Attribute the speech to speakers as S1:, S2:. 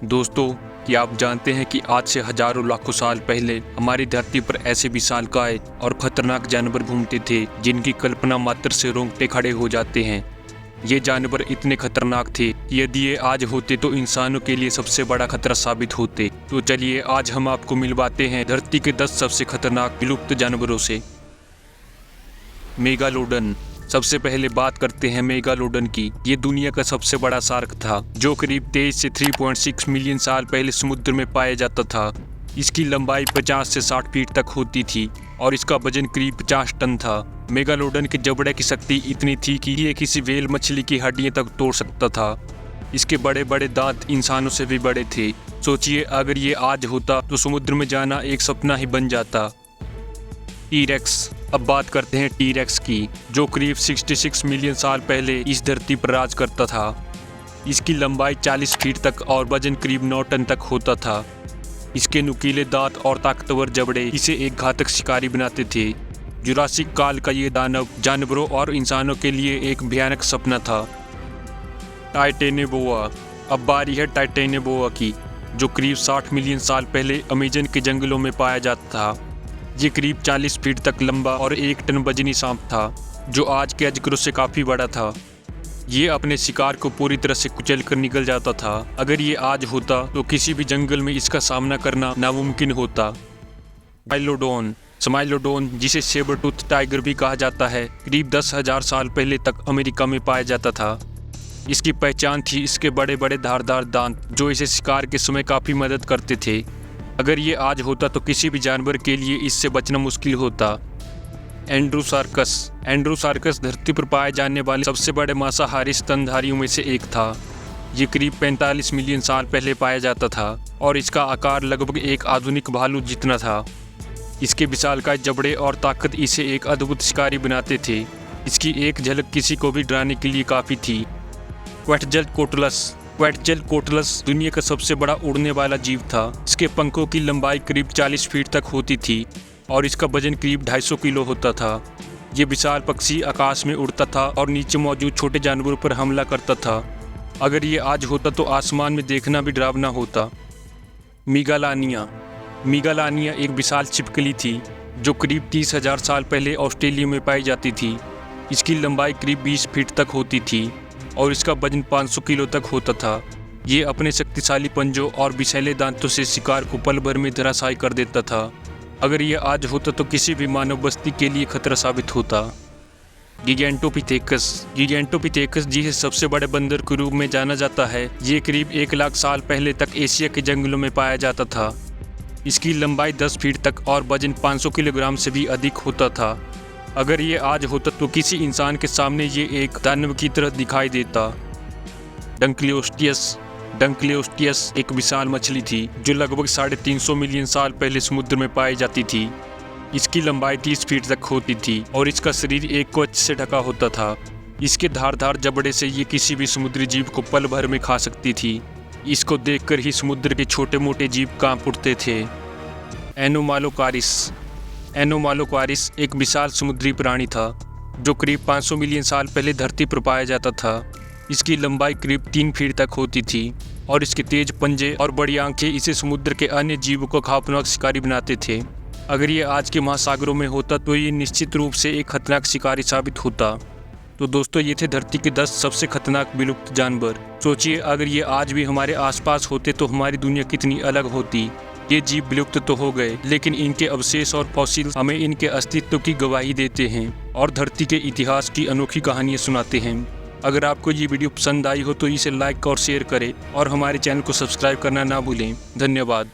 S1: दोस्तों, क्या आप जानते हैं कि आज से हजारों लाखों साल पहले हमारी धरती पर ऐसे विशालकाय और खतरनाक जानवर घूमते थे जिनकी कल्पना मात्र से रोंगटे खड़े हो जाते हैं। ये जानवर इतने खतरनाक थे कि यदि ये आज होते तो इंसानों के लिए सबसे बड़ा खतरा साबित होते। तो चलिए आज हम आपको मिलवाते हैं धरती के 10 सबसे खतरनाक विलुप्त जानवरों से। मेगालोडन। सबसे पहले बात करते हैं मेगालोडन की। ये दुनिया का सबसे बड़ा शार्क था जो करीब 23 से 3.6 मिलियन साल पहले समुद्र में पाया जाता था। इसकी लंबाई 50 से 60 फीट तक होती थी और इसका वजन करीब 50 टन था। मेगालोडन के जबड़े की शक्ति इतनी थी कि ये किसी व्हेल मछली की हड्डियां तक तोड़ सकता था। इसके बड़े बड़े दांत इंसानों से भी बड़े थे। सोचिए अगर ये आज होता तो समुद्र में जाना एक सपना ही बन जाता। टी-रेक्स। अब बात करते हैं टी-रेक्स की, जो करीब 66 मिलियन साल पहले इस धरती पर राज करता था। इसकी लंबाई 40 फीट तक और वजन करीब 9 टन तक होता था। इसके नुकीले दांत और ताकतवर जबड़े इसे एक घातक शिकारी बनाते थे। जुरासिक काल का ये दानव जानवरों और इंसानों के लिए एक भयानक सपना था। टाइटेनोबोआ। अब बारी है टाइटेनोबोआ की, जो करीब 60 मिलियन साल पहले अमेजन के जंगलों में पाया जाता था। ये करीब 40 फीट तक लंबा और 1 टन वजनी सांप था, जो आज के अजगरों से काफ़ी बड़ा था। ये अपने शिकार को पूरी तरह से कुचल कर निकल जाता था। अगर ये आज होता तो किसी भी जंगल में इसका सामना करना नामुमकिन होता। स्माइलोडोन। स्माइलोडोन, जिसे सेबर टूथ टाइगर भी कहा जाता है, करीब 10,000 साल पहले तक अमेरिका में पाया जाता था। इसकी पहचान थी इसके बड़े बड़े धारदार दांत, जो इसे शिकार के समय काफ़ी मदद करते थे। अगर ये आज होता तो किसी भी जानवर के लिए इससे बचना मुश्किल होता। एंड्रोसार्कस। एंड्रोसार्कस धरती पर पाए जाने वाले सबसे बड़े मांसाहारी स्तनधारियों में से एक था। ये करीब 45 मिलियन साल पहले पाया जाता था और इसका आकार लगभग एक आधुनिक भालू जितना था। इसके विशालकाय जबड़े और ताकत इसे एक अद्भुत शिकारी बनाते थे। इसकी एक झलक किसी को भी डराने के लिए काफ़ी थी। क्वेटज़लकोटलस। क्वेटज़लकोटलस दुनिया का सबसे बड़ा उड़ने वाला जीव था। इसके पंखों की लंबाई करीब 40 फीट तक होती थी और इसका वजन करीब 250 किलो होता था। ये विशाल पक्षी आकाश में उड़ता था और नीचे मौजूद छोटे जानवरों पर हमला करता था। अगर ये आज होता तो आसमान में देखना भी डरावना होता। मेगालानिया। मेगालानिया एक विशाल छिपकली थी जो करीब 30,000 साल पहले ऑस्ट्रेलिया में पाई जाती थी। इसकी लंबाई करीब 20 फीट तक होती थी और इसका वजन 500 किलो तक होता था। ये अपने शक्तिशाली पंजों और विषैले दांतों से शिकार को पल भर में धराशायी कर देता था। अगर ये आज होता तो किसी भी मानव बस्ती के लिए खतरा साबित होता। गिगैंटोपिथेकस। गिगैंटोपिथेकस, जिसे सबसे बड़े बंदर के रूप में जाना जाता है, ये करीब 1 लाख साल पहले तक एशिया के जंगलों में पाया जाता था। इसकी लंबाई 10 फीट तक और वजन 500 किलोग्राम से भी अधिक होता था। अगर ये आज होता तो किसी इंसान के सामने ये एक दानव की तरह दिखाई देता। डंक्लियोस्टियस। डंक्लियोस्टियस एक विशाल मछली थी जो लगभग 350 मिलियन साल पहले समुद्र में पाई जाती थी। इसकी लंबाई 30 फीट तक होती थी और इसका शरीर एक कवच से ढका होता था। इसके धारदार जबड़े से ये किसी भी समुद्री जीव को पल भर में खा सकती थी। इसको देखकर ही समुद्र के छोटे मोटे जीव कांप उठते थे। एनोमालोकारिस। एनोमालोकारिस एक विशाल समुद्री प्राणी था जो करीब 500 मिलियन साल पहले धरती पर पाया जाता था। इसकी लंबाई करीब 3 फीट तक होती थी और इसके तेज पंजे और बड़ी आंखें इसे समुद्र के अन्य जीवों को खौफनाक शिकारी बनाते थे। अगर ये आज के महासागरों में होता तो ये निश्चित रूप से एक खतरनाक शिकारी साबित होता। तो दोस्तों, ये थे धरती के 10 सबसे खतरनाक विलुप्त जानवर। सोचिए अगर ये आज भी हमारे आसपास होते तो हमारी दुनिया कितनी अलग होती। ये जीव विलुप्त तो हो गए, लेकिन इनके अवशेष और फॉसिल हमें इनके अस्तित्व की गवाही देते हैं और धरती के इतिहास की अनोखी कहानियाँ सुनाते हैं। अगर आपको ये वीडियो पसंद आई हो तो इसे लाइक और शेयर करें और हमारे चैनल को सब्सक्राइब करना ना भूलें। धन्यवाद।